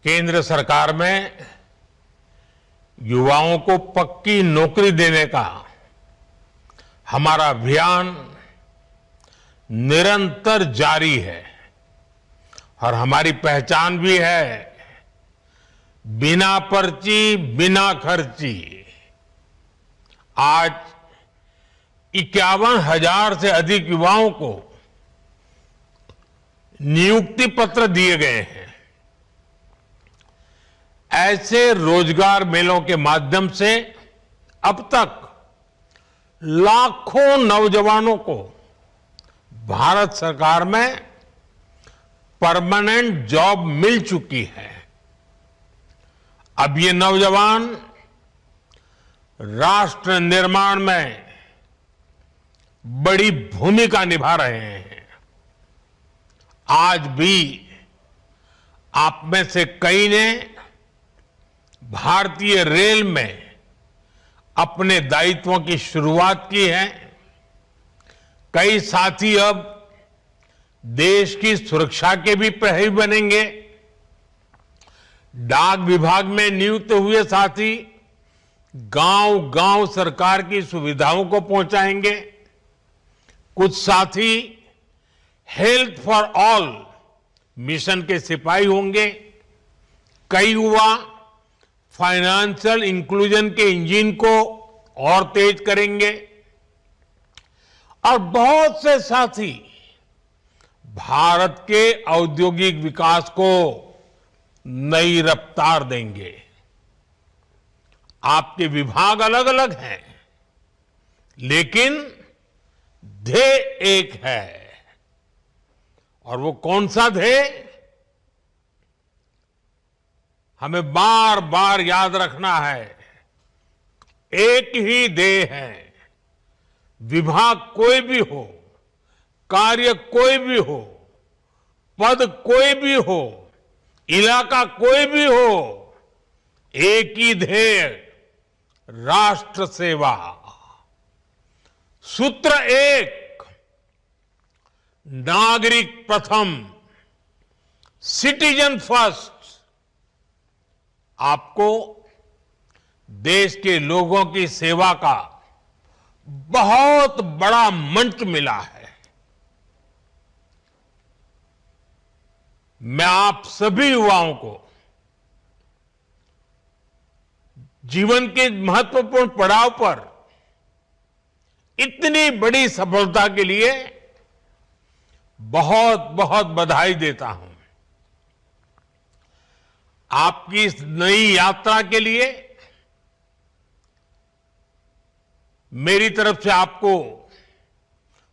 केंद्र सरकार में युवाओं को पक्की नौकरी देने का हमारा अभियान निरंतर जारी है और हमारी पहचान भी है बिना पर्ची बिना खर्ची। आज 51,000 से अधिक युवाओं को नियुक्ति पत्र दिए गए हैं। ऐसे रोजगार मेलों के माध्यम से अब तक लाखों नौजवानों को भारत सरकार में परमानेंट जॉब मिल चुकी है। अब ये नौजवान राष्ट्र निर्माण में बड़ी भूमिका निभा रहे हैं। आज भी आप में से कई ने भारतीय रेल में अपने दायित्वों की शुरुआत की है। कई साथी अब देश की सुरक्षा के भी प्रहरी बनेंगे। डाक विभाग में नियुक्त हुए साथी गांव-गांव सरकार की सुविधाओं को पहुंचाएंगे। कुछ साथी हेल्थ फॉर ऑल मिशन के सिपाही होंगे। कई युवा फाइनेंशियल इंक्लूजन के इंजन को और तेज करेंगे और बहुत से साथी भारत के औद्योगिक विकास को नई रफ्तार देंगे। आपके विभाग अलग अलग हैं, लेकिन ध्येय एक है। और वो कौन सा ध्येय? हमें बार बार याद रखना है, एक ही ध्येय है। विभाग कोई भी हो, कार्य कोई भी हो, पद कोई भी हो, इलाका कोई भी हो, एक ही ध्येय, राष्ट्र सेवा। सूत्र एक, नागरिक प्रथम, सिटीजन फर्स्ट। आपको देश के लोगों की सेवा का बहुत बड़ा मंच मिला है। मैं आप सभी युवाओं को जीवन के महत्वपूर्ण पड़ाव पर इतनी बड़ी सफलता के लिए बहुत बहुत बधाई देता हूं। आपकी इस नई यात्रा के लिए मेरी तरफ से आपको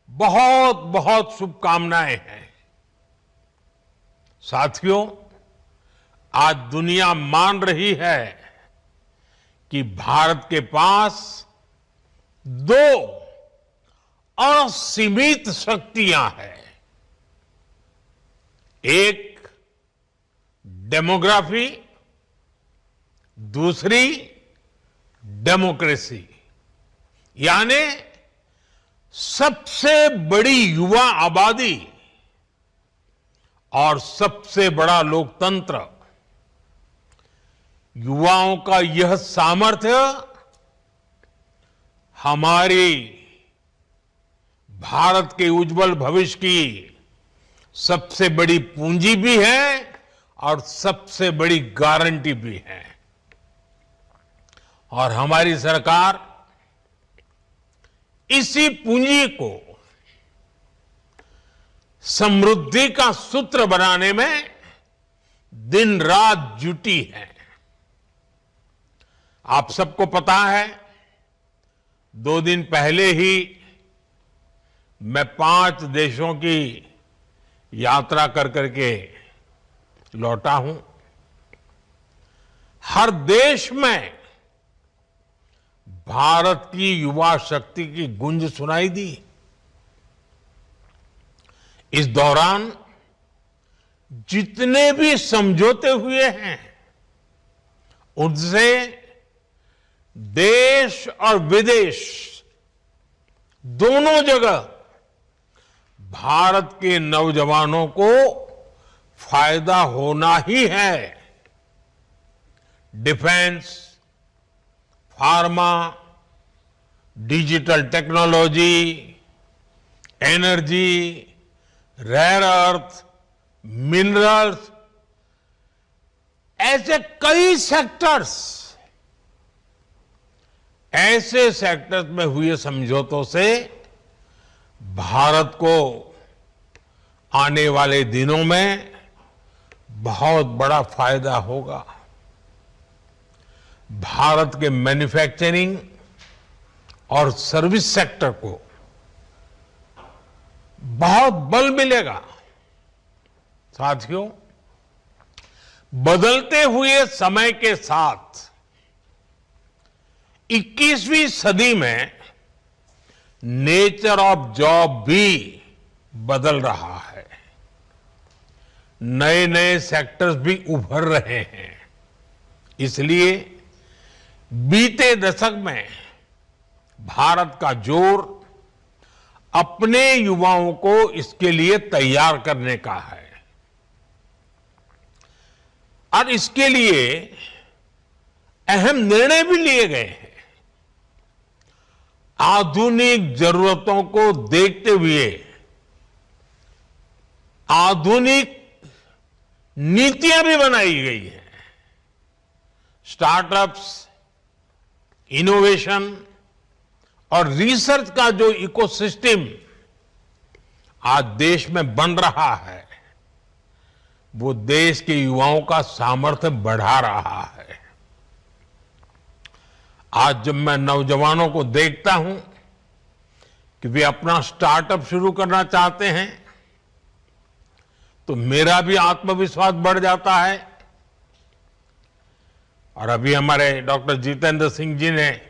बहुत बहुत शुभकामनाएं हैं। साथियों, आज दुनिया मान रही है कि भारत के पास दो असीमित शक्तियां हैं। एक डेमोग्राफी, दूसरी डेमोक्रेसी, यानी सबसे बड़ी युवा आबादी और सबसे बड़ा लोकतंत्र। युवाओं का यह सामर्थ्य हमारी भारत के उज्जवल भविष्य की सबसे बड़ी पूंजी भी है और सबसे बड़ी गारंटी भी है। और हमारी सरकार इसी पूंजी को समृद्धि का सूत्र बनाने में दिन रात जुटी है। आप सबको पता है, 2 दिन पहले ही मैं 5 देशों की यात्रा कर करके लौटा हूं। हर देश में भारत की युवा शक्ति की गूंज सुनाई दी। इस दौरान जितने भी समझौते हुए हैं, उनसे देश और विदेश दोनों जगह भारत के नौजवानों को फायदा होना ही है। Defence, pharma, digital technology, energy, rare earth, minerals, ऐसे कई सेक्टर्स, ऐसे सेक्टर्स में हुए समझौतों से भारत को आने वाले दिनों में बहुत बड़ा फायदा होगा। भारत के मैन्युफैक्चरिंग और सर्विस सेक्टर को बहुत बल मिलेगा। साथियों, बदलते हुए समय के साथ 21वीं सदी में नेचर ऑफ जॉब भी बदल रहा है। नए नए सेक्टर्स भी उभर रहे हैं। इसलिए बीते दशक में भारत का जोर अपने युवाओं को इसके लिए तैयार करने का है और इसके लिए अहम निर्णय भी लिए गए हैं। आधुनिक जरूरतों को देखते हुए आधुनिक नीतियां भी बनाई गई हैं। स्टार्टअप्स, इनोवेशन और रिसर्च का जो इकोसिस्टम आज देश में बन रहा है, वो देश के युवाओं का सामर्थ्य बढ़ा रहा है। आज जब मैं नौजवानों को देखता हूं कि वे अपना स्टार्टअप शुरू करना चाहते हैं, तो मेरा भी आत्मविश्वास बढ़ जाता है। और अभी हमारे डॉक्टर जितेंद्र सिंह जी ने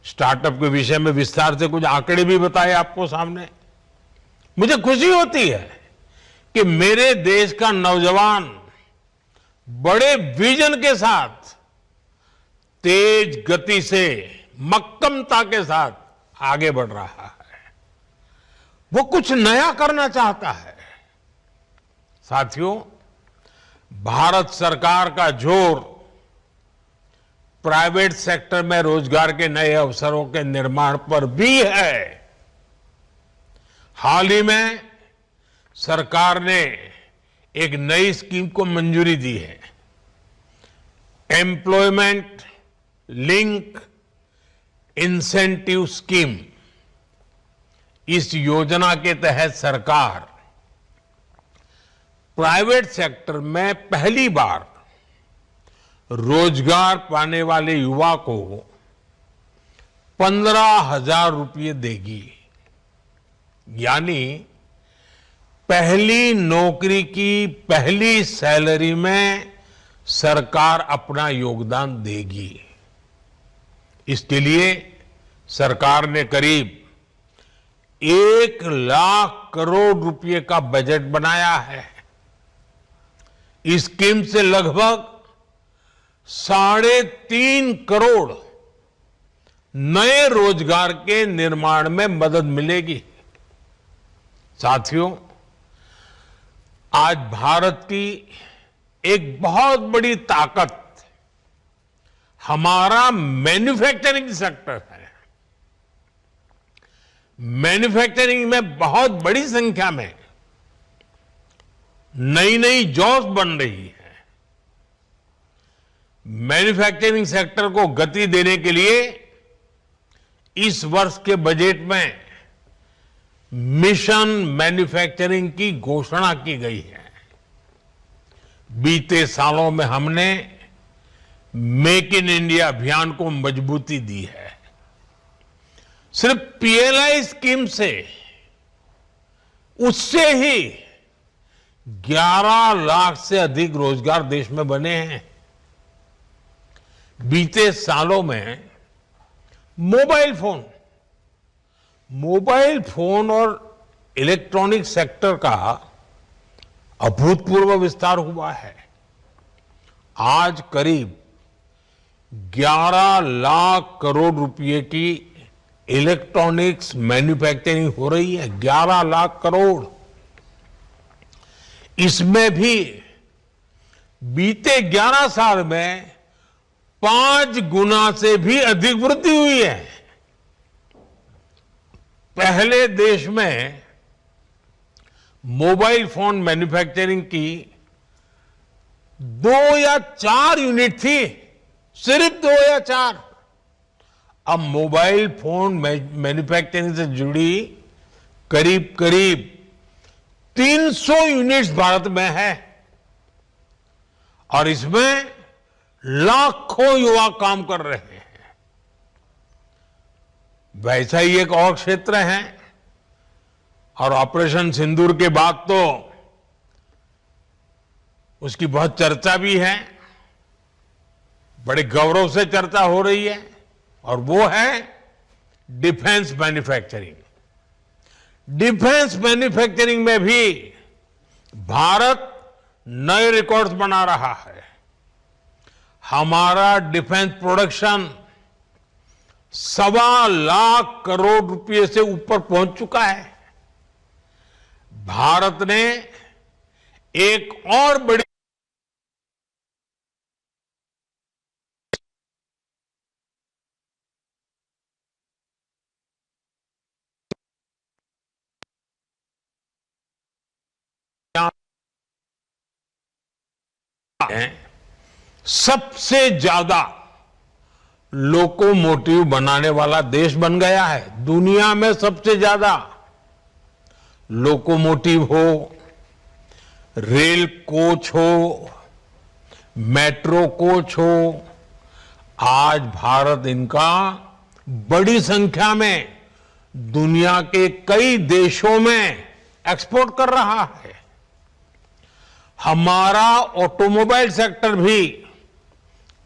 स्टार्टअप के विषय में विस्तार से कुछ आंकड़े भी बताए आपको सामने। मुझे खुशी होती है कि मेरे देश का नौजवान बड़े विजन के साथ, तेज गति से, मक्कमता के साथ आगे बढ़ रहा है। वो कुछ नया करना चाहता है। साथियों, भारत सरकार का जोर प्राइवेट सेक्टर में रोजगार के नए अवसरों के निर्माण पर भी है। हाल ही में सरकार ने एक नई स्कीम को मंजूरी दी है, एम्प्लॉयमेंट लिंक इंसेंटिव स्कीम। इस योजना के तहत सरकार प्राइवेट सेक्टर में पहली बार रोजगार पाने वाले युवा को 15,000 रुपये देगी। यानी पहली नौकरी की पहली सैलरी में सरकार अपना योगदान देगी। इसके लिए सरकार ने करीब 1 लाख करोड़ रुपए का बजट बनाया है। इस स्कीम से लगभग 3.5 करोड़ नए रोजगार के निर्माण में मदद मिलेगी। साथियों, आज भारत की एक बहुत बड़ी ताकत हमारा मैन्युफैक्चरिंग सेक्टर है। मैन्युफैक्चरिंग में बहुत बड़ी संख्या में नई नई जॉब्स बन रही है। मैन्युफैक्चरिंग सेक्टर को गति देने के लिए इस वर्ष के बजट में मिशन मैन्युफैक्चरिंग की घोषणा की गई है। बीते सालों में हमने मेक इन इंडिया अभियान को मजबूती दी है। सिर्फ पीएलआई स्कीम से उससे ही 11 लाख से अधिक रोजगार देश में बने हैं। बीते सालों में मोबाइल फोन और इलेक्ट्रॉनिक सेक्टर का अभूतपूर्व विस्तार हुआ है। आज करीब 11 लाख करोड़ रुपए की इलेक्ट्रॉनिक्स मैन्युफैक्चरिंग हो रही है। 11 लाख करोड़। इसमें भी बीते 11 साल में 5 गुना से भी अधिक वृद्धि हुई है। पहले देश में मोबाइल फोन मैन्युफैक्चरिंग की 2 या 4 यूनिट थी, सिर्फ 2 या 4। अब मोबाइल फोन मैन्युफैक्चरिंग से जुड़ी करीब करीब 300 यूनिट्स भारत में है और इसमें लाखों युवा काम कर रहे हैं। वैसा ही एक और क्षेत्र है और ऑपरेशन सिंदूर के बाद तो उसकी बहुत चर्चा भी है, बड़े गौरव से चर्चा हो रही है, और वो है डिफेंस मैन्युफैक्चरिंग। डिफेंस मैन्युफैक्चरिंग में भी भारत नए रिकॉर्ड्स बना रहा है। हमारा डिफेंस प्रोडक्शन 1.25 लाख करोड़ रुपए से ऊपर पहुंच चुका है। भारत ने एक और बड़ी सबसे ज्यादा लोकोमोटिव बनाने वाला देश बन गया है। दुनिया में सबसे ज्यादा लोकोमोटिव हो, रेल कोच हो, मेट्रो कोच हो, आज भारत इनका बड़ी संख्या में दुनिया के कई देशों में एक्सपोर्ट कर रहा है। हमारा ऑटोमोबाइल सेक्टर भी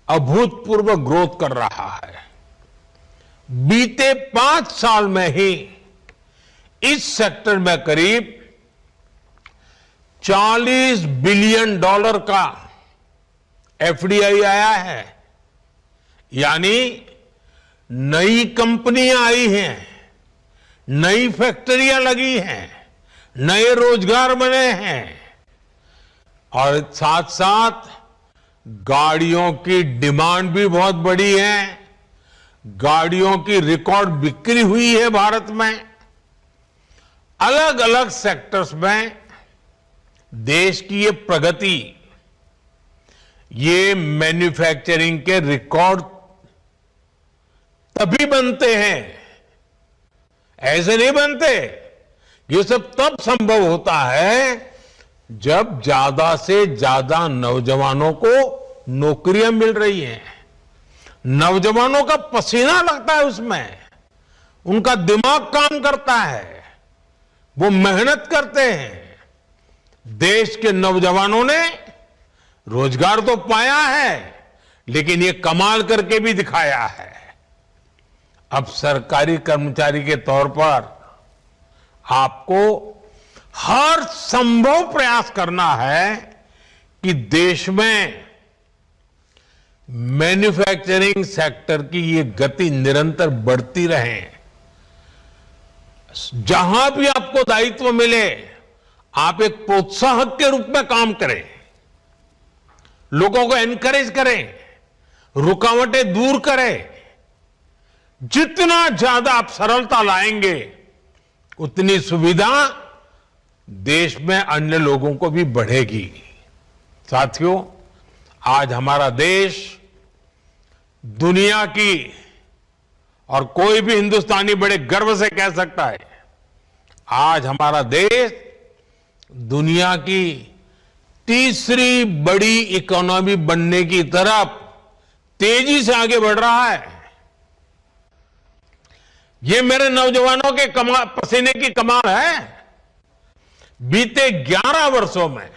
अभूतपूर्व ग्रोथ कर रहा है। बीते 5 साल में ही इस सेक्टर में करीब $40 बिलियन का एफडीआई आया है, यानी नई कंपनियां आई हैं, नई फैक्ट्रियां लगी हैं, नए रोजगार बने हैं और साथ साथ गाड़ियों की डिमांड भी बहुत बढ़ी है। गाड़ियों की रिकॉर्ड बिक्री हुई है भारत में। अलग अलग सेक्टर्स में देश की ये प्रगति, ये मैन्युफैक्चरिंग के रिकॉर्ड तभी बनते हैं, ऐसे नहीं बनते। ये सब तब संभव होता है जब ज्यादा से ज्यादा नौजवानों को नौकरियां मिल रही हैं, नौजवानों का पसीना लगता है उसमें, उनका दिमाग काम करता है, वो मेहनत करते हैं। देश के नौजवानों ने रोजगार तो पाया है, लेकिन ये कमाल करके भी दिखाया है। अब सरकारी कर्मचारी के तौर पर आपको हर संभव प्रयास करना है कि देश में मैन्युफैक्चरिंग सेक्टर की ये गति निरंतर बढ़ती रहे। जहां भी आपको दायित्व मिले, आप एक प्रोत्साहक के रूप में काम करें, लोगों को एनकरेज करें, रुकावटें दूर करें। जितना ज्यादा आप सरलता लाएंगे, उतनी सुविधा देश में अन्य लोगों को भी बढ़ेगी। साथियों, आज हमारा देश दुनिया की, और कोई भी हिंदुस्तानी बड़े गर्व से कह सकता है, आज हमारा देश दुनिया की तीसरी बड़ी इकोनॉमी बनने की तरफ तेजी से आगे बढ़ रहा है। ये मेरे नौजवानों के पसीने की कमाल है। बीते 11 वर्षों में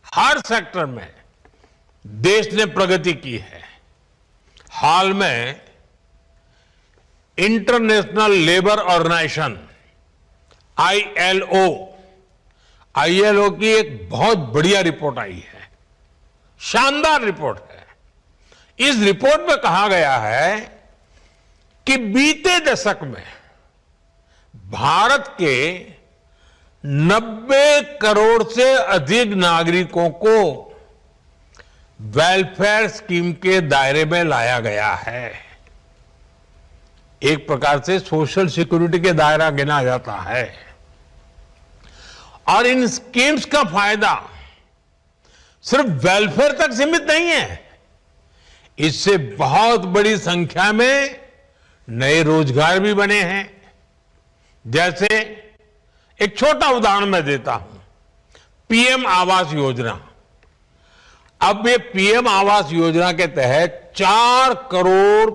हर सेक्टर में देश ने प्रगति की है। हाल में इंटरनेशनल लेबर ऑर्गेनाइजेशन आईएलओ की एक बहुत बढ़िया रिपोर्ट आई है, शानदार रिपोर्ट है। इस रिपोर्ट में कहा गया है कि बीते दशक में भारत के 90 करोड़ से अधिक नागरिकों को वेलफेयर स्कीम के दायरे में लाया गया है। एक प्रकार से सोशल सिक्योरिटी के दायरा गिना जाता है। और इन स्कीम्स का फायदा सिर्फ वेलफेयर तक सीमित नहीं है। इससे बहुत बड़ी संख्या में नए रोजगार भी बने हैं। जैसे एक छोटा उदाहरण मैं देता हूं, पीएम आवास योजना। अब ये पीएम आवास योजना के तहत 4 करोड़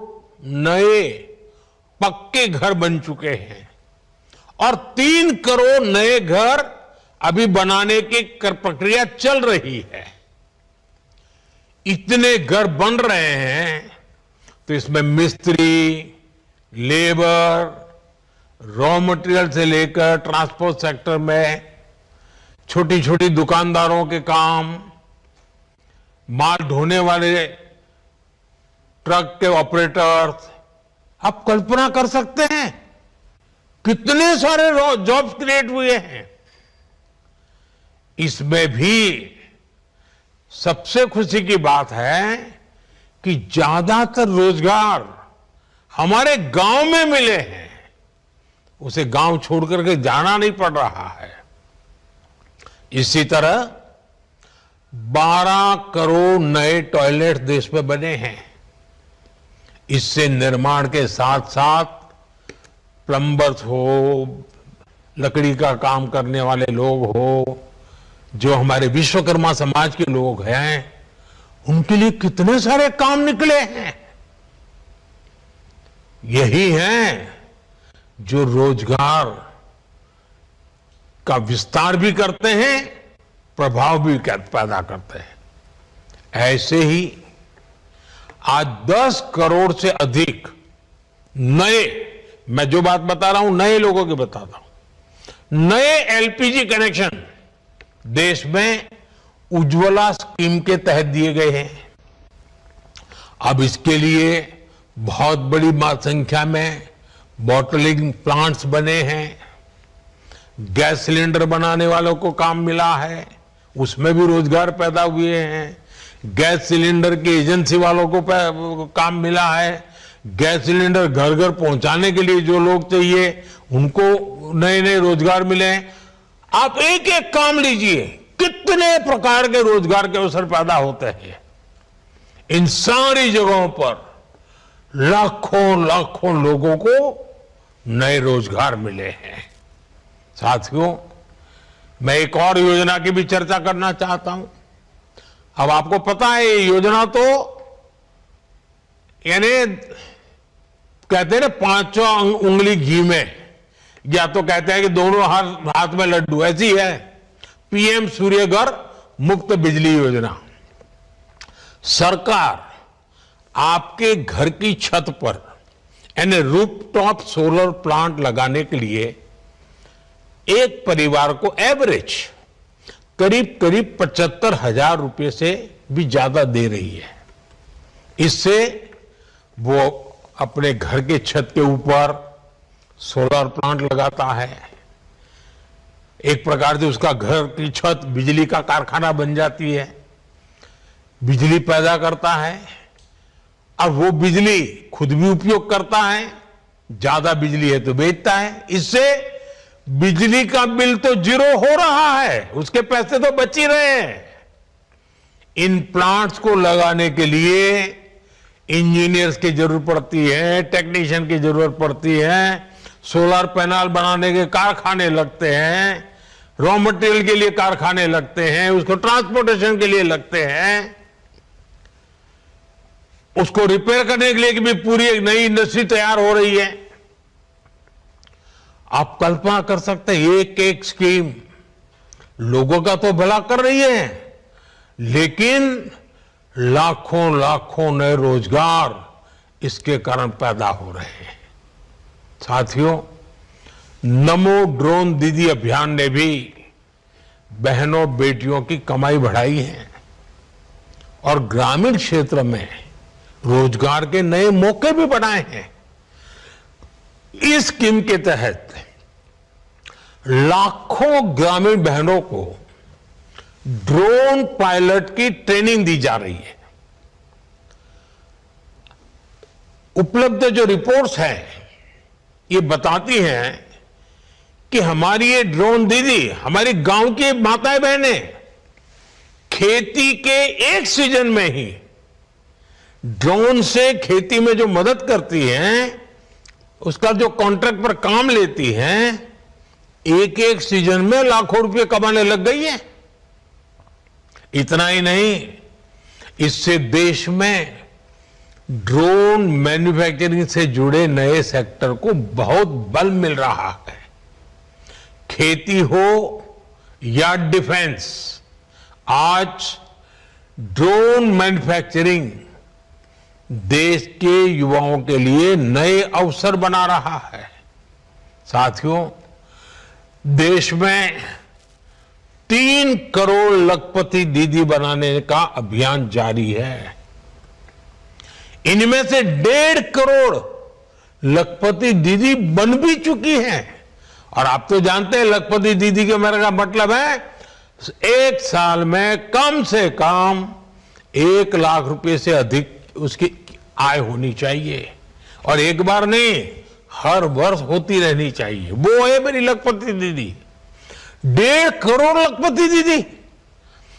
नए पक्के घर बन चुके हैं और 3 करोड़ नए घर अभी बनाने की प्रक्रिया चल रही है। इतने घर बन रहे हैं तो इसमें मिस्त्री, लेबर, रॉ मटेरियल से लेकर ट्रांसपोर्ट सेक्टर में छोटी छोटी दुकानदारों के काम, माल ढोने वाले ट्रक के ऑपरेटर्स, आप कल्पना कर सकते हैं कितने सारे जॉब्स क्रिएट हुए हैं। इसमें भी सबसे खुशी की बात है कि ज्यादातर रोजगार हमारे गांव में मिले हैं। उसे गांव छोड़ करके जाना नहीं पड़ रहा है। इसी तरह 12 करोड़ नए टॉयलेट देश में बने हैं। इससे निर्माण के साथ साथ प्लम्बर्स हो, लकड़ी का काम करने वाले लोग हो, जो हमारे विश्वकर्मा समाज के लोग हैं, उनके लिए कितने सारे काम निकले हैं। यही हैं जो रोजगार का विस्तार भी करते हैं, प्रभाव भी पैदा करते हैं। ऐसे ही आज 10 करोड़ से अधिक नए, मैं जो बात बता रहा हूं नए लोगों की बताता हूं, नए एलपीजी कनेक्शन देश में उज्ज्वला स्कीम के तहत दिए गए हैं। अब इसके लिए बहुत बड़ी संख्या में बॉटलिंग प्लांट्स बने हैं। गैस सिलेंडर बनाने वालों को काम मिला है, उसमें भी रोजगार पैदा हुए हैं। गैस सिलेंडर की एजेंसी वालों को काम मिला है। गैस सिलेंडर घर घर पहुंचाने के लिए जो लोग चाहिए उनको नए नए रोजगार मिले हैं। आप एक एक काम लीजिए, कितने प्रकार के रोजगार के अवसर पैदा होते हैं। इन सारी जगहों पर लाखों लाखों लोगों को नए रोजगार मिले हैं। साथियों, मैं एक और योजना की भी चर्चा करना चाहता हूं। अब आपको पता है ये योजना तो यानी कहते हैं ना 5 उंगली घी में, या तो कहते हैं कि दोनों हाथ में लड्डू, ऐसी है पीएम सूर्यघर मुफ्त बिजली योजना। सरकार आपके घर की छत पर यानी रूफटॉप सोलर प्लांट लगाने के लिए एक परिवार को एवरेज करीब करीब 75,000 रुपए से भी ज्यादा दे रही है। इससे वो अपने घर के छत के ऊपर सोलर प्लांट लगाता है। एक प्रकार से उसका घर की छत बिजली का कारखाना बन जाती है, बिजली पैदा करता है और वो बिजली खुद भी उपयोग करता है। ज्यादा बिजली है तो बेचता है। इससे बिजली का बिल तो जीरो हो रहा है, उसके पैसे तो बच ही रहे हैं। इन प्लांट्स को लगाने के लिए इंजीनियर्स की जरूरत पड़ती है, टेक्नीशियन की जरूरत पड़ती है, सोलर पैनल बनाने के कारखाने लगते हैं, रॉ मटेरियल के लिए कारखाने लगते हैं, उसको ट्रांसपोर्टेशन के लिए लगते हैं, उसको रिपेयर करने के लिए भी पूरी एक नई इंडस्ट्री तैयार हो रही है। आप कल्पना कर सकते हैं एक एक स्कीम लोगों का तो भला कर रही है, लेकिन लाखों लाखों नए रोजगार इसके कारण पैदा हो रहे हैं। साथियों, नमो ड्रोन दीदी अभियान ने भी बहनों बेटियों की कमाई बढ़ाई है और ग्रामीण क्षेत्र में रोजगार के नए मौके भी बनाए हैं। इस स्कीम के तहत लाखों ग्रामीण बहनों को ड्रोन पायलट की ट्रेनिंग दी जा रही है। उपलब्ध जो रिपोर्ट्स हैं ये बताती हैं कि हमारी ये ड्रोन दीदी, हमारी गांव की माताएं बहनें खेती के एक सीजन में ही ड्रोन से खेती में जो मदद करती हैं, उसका जो कॉन्ट्रैक्ट पर काम लेती हैं, एक एक सीजन में लाखों रुपए कमाने लग गई है। इतना ही नहीं, इससे देश में ड्रोन मैन्युफैक्चरिंग से जुड़े नए सेक्टर को बहुत बल मिल रहा है। खेती हो या डिफेंस, आज ड्रोन मैन्युफैक्चरिंग देश के युवाओं के लिए नए अवसर बना रहा है। साथियों, देश में 3 करोड़ लखपति दीदी बनाने का अभियान जारी है। इनमें से 1.5 करोड़ लखपति दीदी बन भी चुकी हैं। और आप तो जानते हैं लखपति दीदी के मेरे का मतलब है एक साल में कम से कम 1 लाख रुपए से अधिक उसकी आय होनी चाहिए, और एक बार नहीं, हर वर्ष होती रहनी चाहिए। वो है मेरी लखपति दीदी, 1.5 करोड़ लखपति दीदी।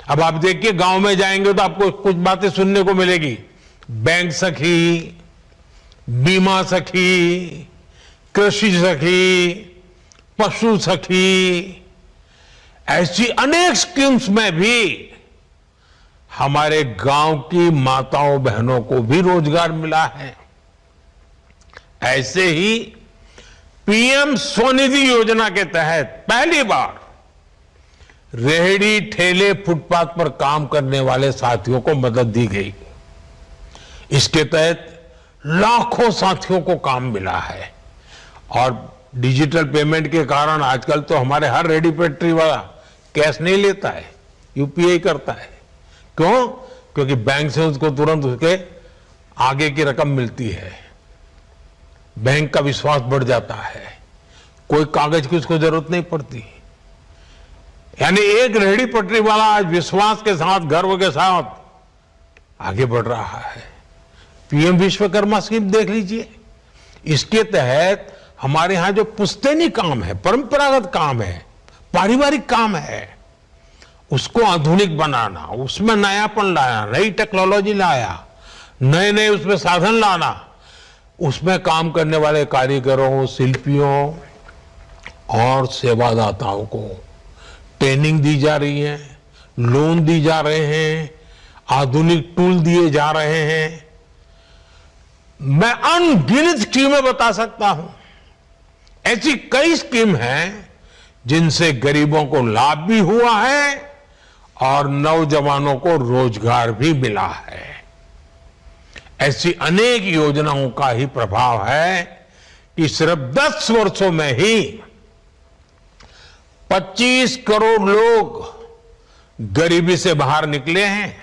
अब आप देखिए, गांव में जाएंगे तो आपको कुछ बातें सुनने को मिलेगी। बैंक सखी, बीमा सखी, कृषि सखी, पशु सखी, ऐसी अनेक स्कीम्स में भी हमारे गांव की माताओं बहनों को भी रोजगार मिला है। ऐसे ही पीएम स्वनिधि योजना के तहत पहली बार रेहड़ी ठेले फुटपाथ पर काम करने वाले साथियों को मदद दी गई। इसके तहत लाखों साथियों को काम मिला है। और डिजिटल पेमेंट के कारण आजकल तो हमारे हर रेहड़ी पटरी वाला कैश नहीं लेता है, यूपीआई करता है। क्यों? क्योंकि बैंक से उसको तुरंत उसके आगे की रकम मिलती है, बैंक का विश्वास बढ़ जाता है, कोई कागज की उसको जरूरत नहीं पड़ती। यानी एक रेहड़ी पटरी वाला आज विश्वास के साथ, गर्व के साथ आगे बढ़ रहा है। पीएम विश्वकर्मा स्कीम देख लीजिए, इसके तहत हमारे यहां जो पुश्तैनी काम है, परंपरागत काम है, पारिवारिक काम है, उसको आधुनिक बनाना, उसमें नयापन लाया, नई टेक्नोलॉजी लाया, नए नए उसमें साधन लाना, उसमें काम करने वाले कारीगरों, शिल्पियों और सेवादाताओं को ट्रेनिंग दी जा रही है, लोन दी जा रहे हैं, आधुनिक टूल दिए जा रहे हैं। मैं अनगिनत स्कीमें बता सकता हूं। ऐसी कई स्कीम हैं जिनसे गरीबों को लाभ भी हुआ है और नौजवानों को रोजगार भी मिला है। ऐसी अनेक योजनाओं का ही प्रभाव है कि सिर्फ 10 वर्षों में ही 25 करोड़ लोग गरीबी से बाहर निकले हैं।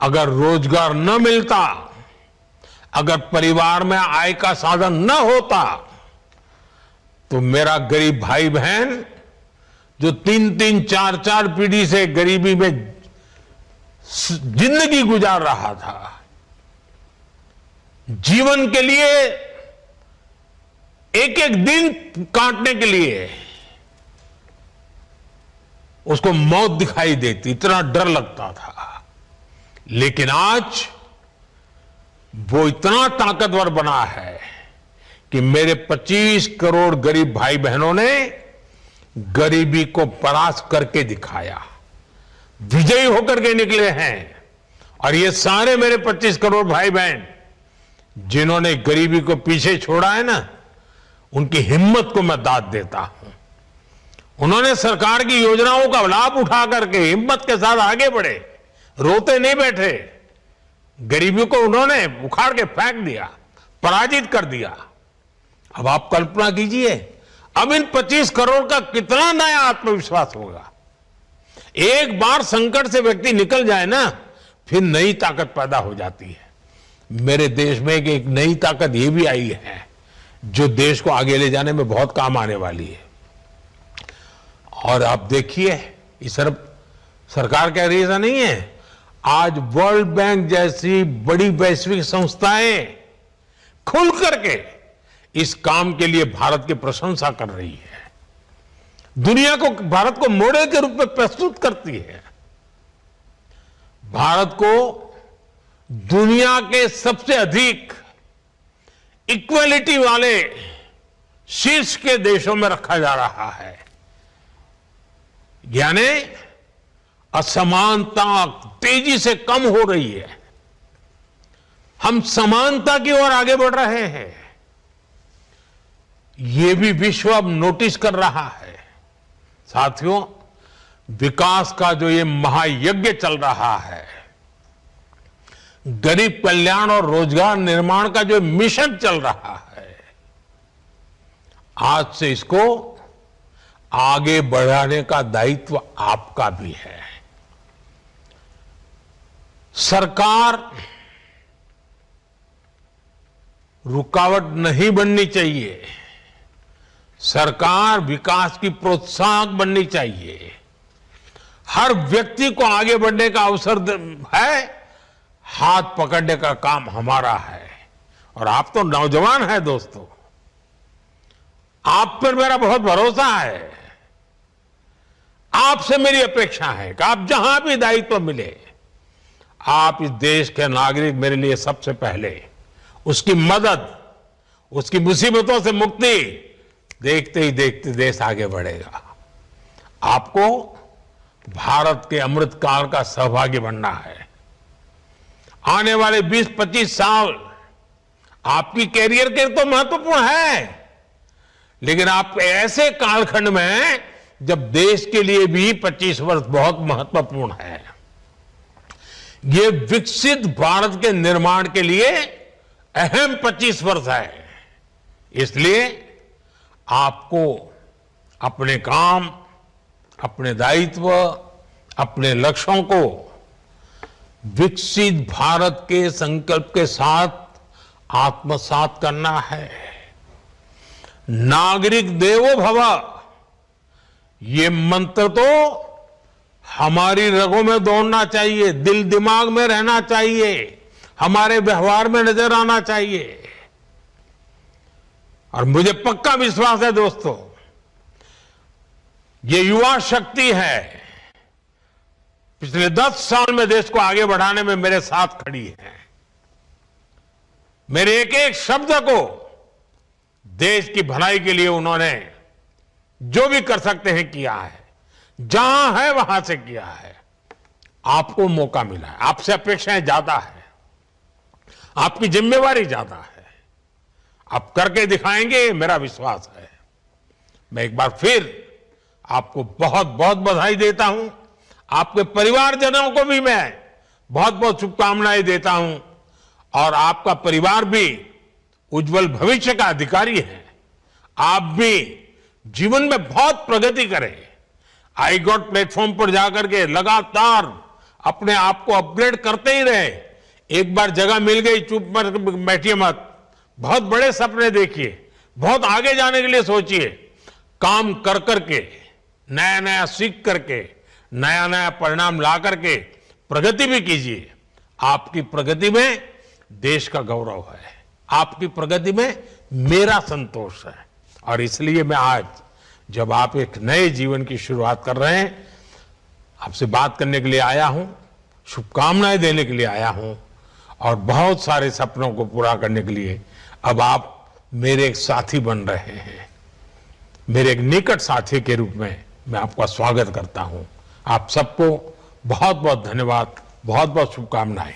अगर रोजगार न मिलता, अगर परिवार में आय का साधन न होता, तो मेरा गरीब भाई बहन जो 3-3, 4-4 पीढ़ी से गरीबी में जिंदगी गुजार रहा था, जीवन के लिए एक एक दिन काटने के लिए उसको मौत दिखाई देती, इतना डर लगता था। लेकिन आज वो इतना ताकतवर बना है कि मेरे 25 करोड़ गरीब भाई बहनों ने गरीबी को परास्त करके दिखाया, विजयी होकर के निकले हैं। और ये सारे मेरे 25 करोड़ भाई बहन जिन्होंने गरीबी को पीछे छोड़ा है ना, उनकी हिम्मत को मैं दाद देता हूं। उन्होंने सरकार की योजनाओं का लाभ उठा करके हिम्मत के साथ आगे बढ़े, रोते नहीं बैठे। गरीबी को उन्होंने उखाड़ के फेंक दिया, पराजित कर दिया। अब आप कल्पना कीजिए, अब इन 25 करोड़ का कितना नया आत्मविश्वास होगा। एक बार संकट से व्यक्ति निकल जाए ना, फिर नई ताकत पैदा हो जाती है। मेरे देश में एक नई ताकत ये भी आई है जो देश को आगे ले जाने में बहुत काम आने वाली है। और आप देखिए, ये सिर्फ सरकार कह रही है ऐसा नहीं है। आज वर्ल्ड बैंक जैसी बड़ी वैश्विक संस्थाएं खुल करके इस काम के लिए भारत की प्रशंसा कर रही है, दुनिया को, भारत को मॉडल के रूप में प्रस्तुत करती है। भारत को दुनिया के सबसे अधिक इक्वलिटी वाले शीर्ष के देशों में रखा जा रहा है, यानी असमानता तेजी से कम हो रही है, हम समानता की ओर आगे बढ़ रहे हैं। ये भी विश्व अब नोटिस कर रहा है। साथियों, विकास का जो ये महायज्ञ चल रहा है, गरीब कल्याण और रोजगार निर्माण का जो मिशन चल रहा है, आज से इसको आगे बढ़ाने का दायित्व आपका भी है। सरकार रुकावट नहीं बननी चाहिए, सरकार विकास की प्रोत्साहक बननी चाहिए। हर व्यक्ति को आगे बढ़ने का अवसर है, हाथ पकड़ने का काम हमारा है। और आप तो नौजवान हैं दोस्तों, आप पर मेरा बहुत भरोसा है। आपसे मेरी अपेक्षा है कि आप जहां भी दायित्व मिले, आप इस देश के नागरिक मेरे लिए सबसे पहले उसकी मदद, उसकी मुसीबतों से मुक्ति, देखते ही देखते देश आगे बढ़ेगा। आपको भारत के अमृत काल का सहभागी बनना है। आने वाले 20-25 साल आपकी कैरियर के तो महत्वपूर्ण है, लेकिन आप ऐसे कालखंड में हैं जब देश के लिए भी 25 वर्ष बहुत महत्वपूर्ण है। ये विकसित भारत के निर्माण के लिए अहम 25 वर्ष है। इसलिए आपको अपने काम, अपने दायित्व, अपने लक्ष्यों को विकसित भारत के संकल्प के साथ आत्मसात करना है। नागरिक देवो भव, ये मंत्र तो हमारी रगों में दौड़ना चाहिए, दिल दिमाग में रहना चाहिए, हमारे व्यवहार में नजर आना चाहिए। और मुझे पक्का विश्वास है दोस्तों, ये युवा शक्ति है, पिछले 10 साल में देश को आगे बढ़ाने में मेरे साथ खड़ी है। मेरे एक एक शब्द को देश की भलाई के लिए उन्होंने जो भी कर सकते हैं किया है, जहां है वहां से किया है। आपको मौका मिला है, आपसे अपेक्षाएं ज्यादा है, आपकी जिम्मेवारी ज्यादा है, आप करके दिखाएंगे, मेरा विश्वास है। मैं एक बार फिर आपको बहुत बहुत बधाई देता हूं। आपके परिवारजनों को भी मैं बहुत बहुत शुभकामनाएं देता हूं, और आपका परिवार भी उज्जवल भविष्य का अधिकारी है। आप भी जीवन में बहुत प्रगति करें। आई गॉट प्लेटफॉर्म पर जाकर के लगातार अपने आप को अपग्रेड करते ही रहे। एक बार जगह मिल गई, चुप बैठिए मत, बहुत बड़े सपने देखिए, बहुत आगे जाने के लिए सोचिए। काम कर करके, नया नया सीख करके, नया नया परिणाम ला करके प्रगति भी कीजिए। आपकी प्रगति में देश का गौरव है, आपकी प्रगति में मेरा संतोष है। और इसलिए मैं आज, जब आप एक नए जीवन की शुरुआत कर रहे हैं, आपसे बात करने के लिए आया हूं, शुभकामनाएं देने के लिए आया हूं, और बहुत सारे सपनों को पूरा करने के लिए अब आप मेरे एक साथी बन रहे हैं। मेरे एक निकट साथी के रूप में मैं आपका स्वागत करता हूं। आप सबको बहुत बहुत धन्यवाद, बहुत बहुत शुभकामनाएं।